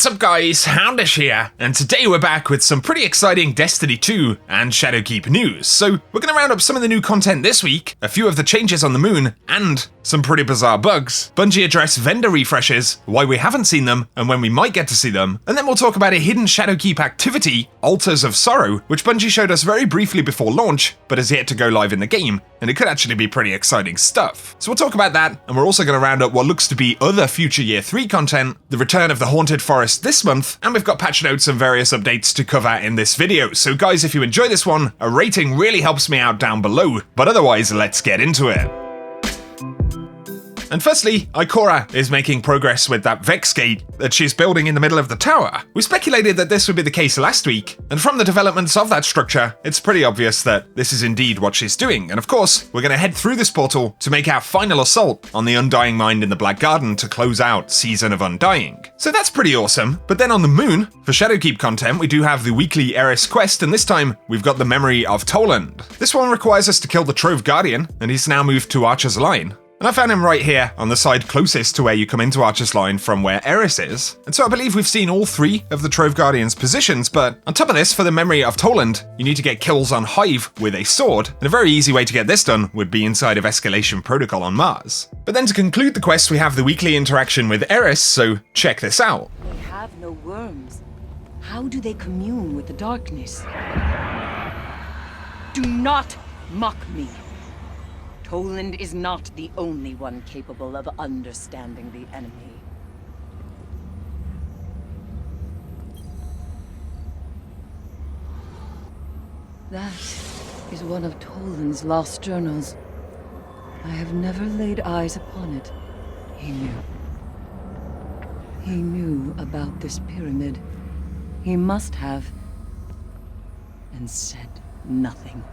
What's up guys, Houndish here, and today we're back with some pretty exciting Destiny 2 and Shadowkeep news. So we're going to round up some of the new content this week, a few of the changes on the moon, and some pretty bizarre bugs. Bungie address vendor refreshes, why we haven't seen them, and when we might get to see them, and then we'll talk about a hidden Shadowkeep activity, Altars of Sorrow, which Bungie showed us very briefly before launch, but is yet to go live in the game, and it could actually be pretty exciting stuff. So we'll talk about that, and we're also going to round up what looks to be other future Year 3 content, the return of the Haunted Forest this month, and we've got patch notes and various updates to cover in this video. So guys, if you enjoy this one, a rating really helps me out down below, but otherwise, let's get into it. And firstly, Ikora is making progress with that Vex gate that she's building in the middle of the tower. We speculated that this would be the case last week, and from the developments of that structure, it's pretty obvious that this is indeed what she's doing. And of course, we're going to head through this portal to make our final assault on the Undying Mind in the Black Garden to close out Season of Undying. So that's pretty awesome. But then on the moon, for Shadowkeep content, we do have the weekly Eris quest, and this time we've got the Memory of Toland. This one requires us to kill the Trove Guardian, and he's now moved to Archer's Line. And I found him right here on the side closest to where you come into Archer's Line from where Eris is. And so I believe we've seen all three of the Trove Guardian's positions, but on top of this, for the Memory of Toland, you need to get kills on Hive with a sword, and a very easy way to get this done would be inside of Escalation Protocol on Mars. But then to conclude the quest, we have the weekly interaction with Eris, so check this out. They have no worms. How do they commune with the darkness? Do not mock me. Toland is not the only one capable of understanding the enemy. That is one of Toland's lost journals. I have never laid eyes upon it. He knew. He knew about this pyramid. He must have, and said nothing.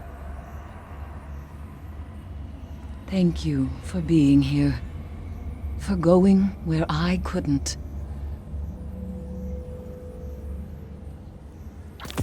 Thank you for being here, for going where I couldn't.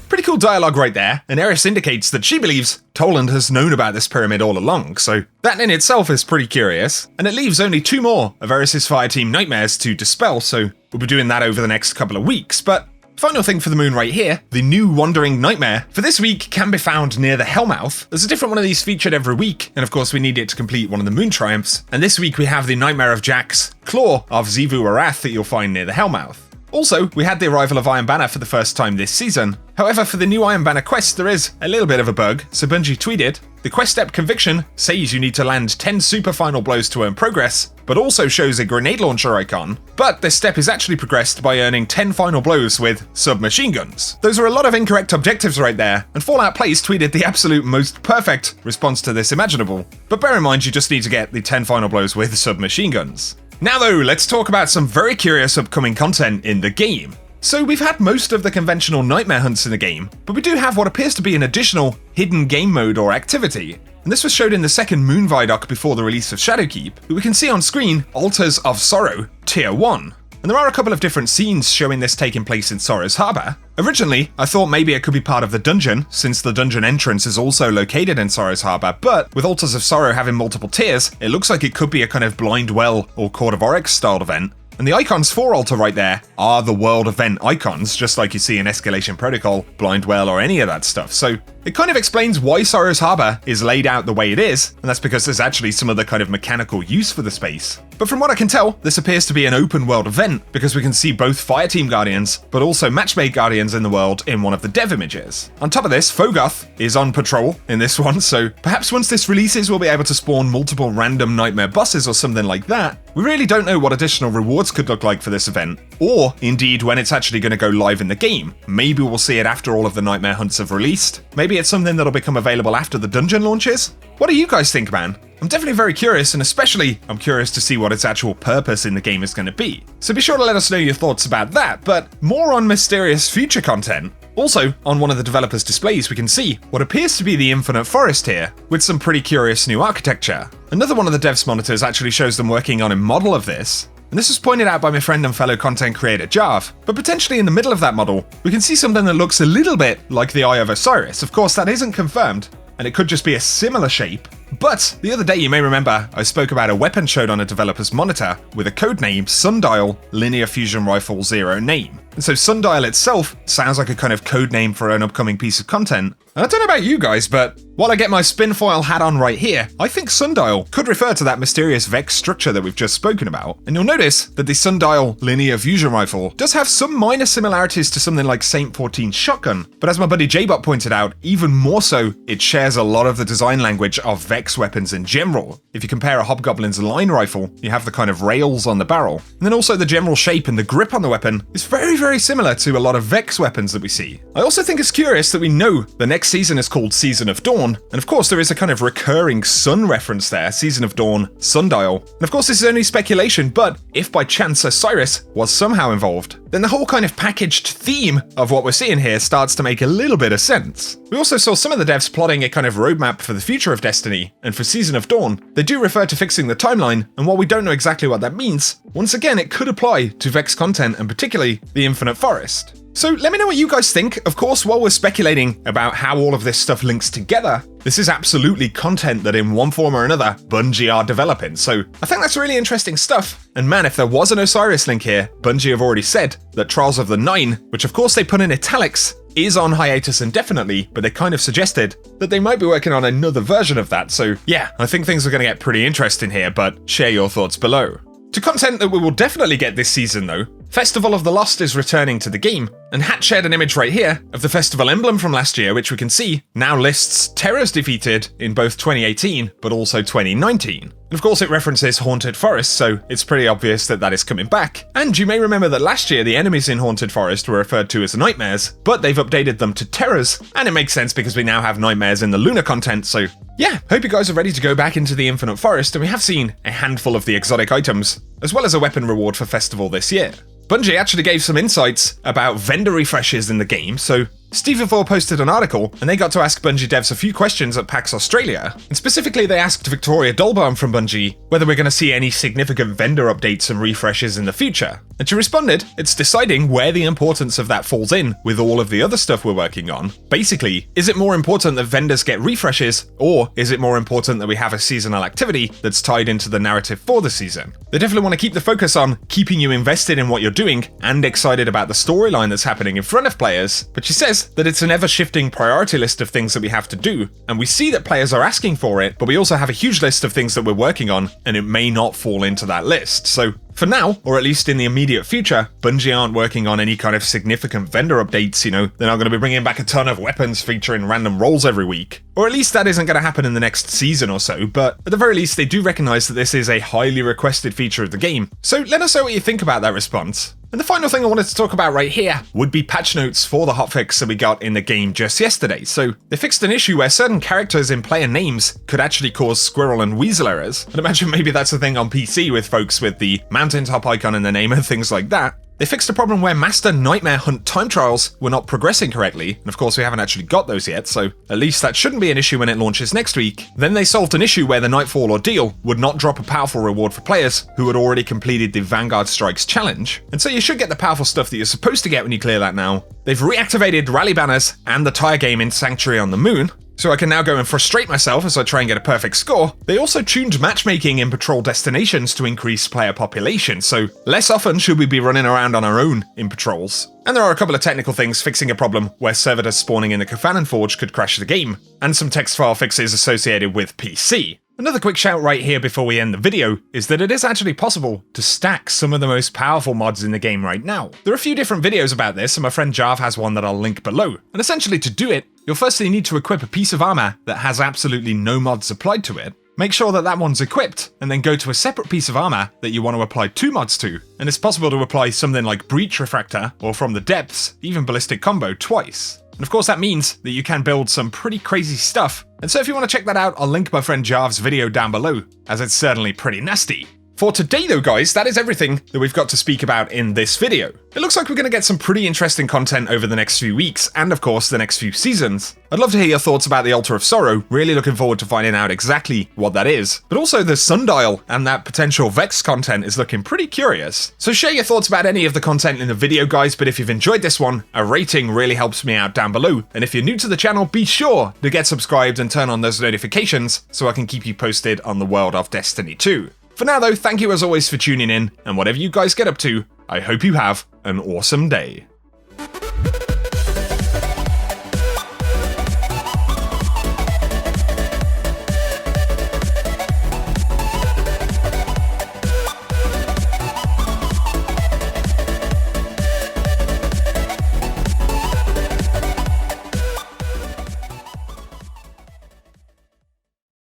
Pretty cool dialogue right there, and Eris indicates that she believes Toland has known about this pyramid all along, so that in itself is pretty curious, and it leaves only 2 more of Eris's Fireteam nightmares to dispel, so we'll be doing that over the next couple of weeks, but final thing for the moon right here, the new Wandering Nightmare for this week can be found near the Hellmouth. There's a different one of these featured every week, and of course we need it to complete one of the moon triumphs, and this week we have the Nightmare of Jack's Claw of Xivu Arath that you'll find near the Hellmouth. Also, we had the arrival of Iron Banner for the first time this season. However, for the new Iron Banner quest, there is a little bit of a bug, so Bungie tweeted, the quest step Conviction says you need to land 10 super final blows to earn progress, but also shows a grenade launcher icon. But this step is actually progressed by earning 10 final blows with submachine guns. Those are a lot of incorrect objectives right there, and Fallout Plays tweeted the absolute most perfect response to this imaginable. But bear in mind, you just need to get the 10 final blows with submachine guns. Now though, let's talk about some very curious upcoming content in the game. So we've had most of the conventional nightmare hunts in the game, but we do have what appears to be an additional hidden game mode or activity. And this was showed in the second Moon Vidoc before the release of Shadowkeep, but we can see on screen Altars of Sorrow, Tier 1. And there are a couple of different scenes showing this taking place in Sorrow's Harbour. Originally, I thought maybe it could be part of the dungeon, since the dungeon entrance is also located in Sorrow's Harbour, but with Altars of Sorrow having multiple tiers, it looks like it could be a kind of Blind Well or Court of Oryx styled event. And the icons for Altar right there are the world event icons, just like you see in Escalation Protocol, Blind Well, or any of that stuff. So it kind of explains why Sorrow's Harbour is laid out the way it is, and that's because there's actually some other kind of mechanical use for the space. But from what I can tell, this appears to be an open world event, because we can see both Fireteam Guardians, but also Matchmade Guardians in the world in one of the dev images. On top of this, Fogoth is on patrol in this one, so perhaps once this releases we'll be able to spawn multiple random nightmare bosses or something like that. We really don't know what additional rewards could look like for this event, or indeed when it's actually going to go live in the game. Maybe we'll see it after all of the nightmare hunts have released. Maybe it's something that'll become available after the dungeon launches. What do you guys think, man? I'm definitely very curious, and especially I'm curious to see what its actual purpose in the game is going to be. So be sure to let us know your thoughts about that, but more on mysterious future content. Also, on one of the developers' displays we can see what appears to be the Infinite Forest here, with some pretty curious new architecture. Another one of the devs monitors actually shows them working on a model of this, and this was pointed out by my friend and fellow content creator Jarv, but potentially in the middle of that model, we can see something that looks a little bit like the Eye of Osiris. Of course, that isn't confirmed, and it could just be a similar shape. But the other day, you may remember, I spoke about a weapon showed on a developer's monitor with a codename Sundial Linear Fusion Rifle 0 name. And so Sundial itself sounds like a kind of code name for an upcoming piece of content. And I don't know about you guys, but while I get my spinfoil hat on right here, I think Sundial could refer to that mysterious Vex structure that we've just spoken about. And you'll notice that the Sundial linear fusion rifle does have some minor similarities to something like Saint 14 shotgun, but as my buddy Jbot pointed out, even more so, it shares a lot of the design language of Vex weapons in general. If you compare a Hobgoblin's line rifle, you have the kind of rails on the barrel, and then also the general shape and the grip on the weapon is very, very similar to a lot of Vex weapons that we see. I also think it's curious that we know the next season is called Season of Dawn, and of course there is a kind of recurring sun reference there, Season of Dawn, Sundial. And of course this is only speculation, but if by chance Osiris was somehow involved, then the whole kind of packaged theme of what we're seeing here starts to make a little bit of sense. We also saw some of the devs plotting a kind of roadmap for the future of Destiny, and for Season of Dawn, they do refer to fixing the timeline, and while we don't know exactly what that means, once again it could apply to Vex content and particularly the Infinite Forest. So let me know what you guys think. Of course, while we're speculating about how all of this stuff links together, this is absolutely content that in one form or another, Bungie are developing. So I think that's really interesting stuff. And man, if there was an Osiris link here, Bungie have already said that Trials of the Nine, which of course they put in italics, is on hiatus indefinitely, but they kind of suggested that they might be working on another version of that. So yeah, I think things are going to get pretty interesting here, but share your thoughts below. To content that we will definitely get this season though, Festival of the Lost is returning to the game, and Hat shared an image right here of the festival emblem from last year, which we can see now lists terrors defeated in both 2018 but also 2019. And of course it references Haunted Forest, so it's pretty obvious that that is coming back. And you may remember that last year the enemies in Haunted Forest were referred to as nightmares, but they've updated them to terrors, and it makes sense because we now have nightmares in the Lunar content, so yeah, hope you guys are ready to go back into the Infinite Forest, and we have seen a handful of the exotic items, as well as a weapon reward for Festival this year. Bungie actually gave some insights about vendor refreshes in the game, so Stephen 4 posted an article, and they got to ask Bungie devs a few questions at PAX Australia, and specifically they asked Victoria Dolbaum from Bungie whether we're going to see any significant vendor updates and refreshes in the future. And she responded, it's deciding where the importance of that falls in with all of the other stuff we're working on. Basically, is it more important that vendors get refreshes, or is it more important that we have a seasonal activity that's tied into the narrative for the season? They definitely want to keep the focus on keeping you invested in what you're doing and excited about the storyline that's happening in front of players, but she says that it's an ever-shifting priority list of things that we have to do, and we see that players are asking for it, but we also have a huge list of things that we're working on, and it may not fall into that list. So for now, or at least in the immediate future, Bungie aren't working on any kind of significant vendor updates, you know, they're not going to be bringing back a ton of weapons featuring random rolls every week. Or at least that isn't going to happen in the next season or so, but at the very least they do recognise that this is a highly requested feature of the game. So let us know what you think about that response. And the final thing I wanted to talk about right here would be patch notes for the hotfix that we got in the game just yesterday. So they fixed an issue where certain characters in player names could actually cause squirrel and weasel errors. I'd imagine maybe that's a thing on PC with folks with the mountaintop icon in their name and things like that. They fixed a problem where Master Nightmare Hunt time trials were not progressing correctly, and of course we haven't actually got those yet, so at least that shouldn't be an issue when it launches next week. Then they solved an issue where the Nightfall Ordeal would not drop a powerful reward for players who had already completed the Vanguard Strikes challenge, and so you should get the powerful stuff that you're supposed to get when you clear that now. They've reactivated rally banners and the tire game in Sanctuary on the Moon, so I can now go and frustrate myself as I try and get a perfect score. They also tuned matchmaking in patrol destinations to increase player population, so less often should we be running around on our own in patrols. And there are a couple of technical things fixing a problem where servitors spawning in the Cathanan Forge could crash the game, and some text file fixes associated with PC. Another quick shout right here before we end the video is that it is actually possible to stack some of the most powerful mods in the game right now. There are a few different videos about this, and my friend Jarv has one that I'll link below. And essentially to do it, you'll firstly need to equip a piece of armor that has absolutely no mods applied to it. Make sure that that one's equipped, and then go to a separate piece of armor that you want to apply 2 mods to. And it's possible to apply something like Breach Refractor, or From the Depths, even Ballistic Combo twice. And of course that means that you can build some pretty crazy stuff. And so if you want to check that out, I'll link my friend Jarv's video down below, as it's certainly pretty nasty. For today though guys, that is everything that we've got to speak about in this video. It looks like we're going to get some pretty interesting content over the next few weeks, and of course the next few seasons. I'd love to hear your thoughts about the Altar of Sorrow, really looking forward to finding out exactly what that is. But also the Sundial and that potential Vex content is looking pretty curious. So share your thoughts about any of the content in the video guys, but if you've enjoyed this one, a rating really helps me out down below. And if you're new to the channel, be sure to get subscribed and turn on those notifications so I can keep you posted on the world of Destiny 2. For now though, thank you as always for tuning in, and whatever you guys get up to, I hope you have an awesome day.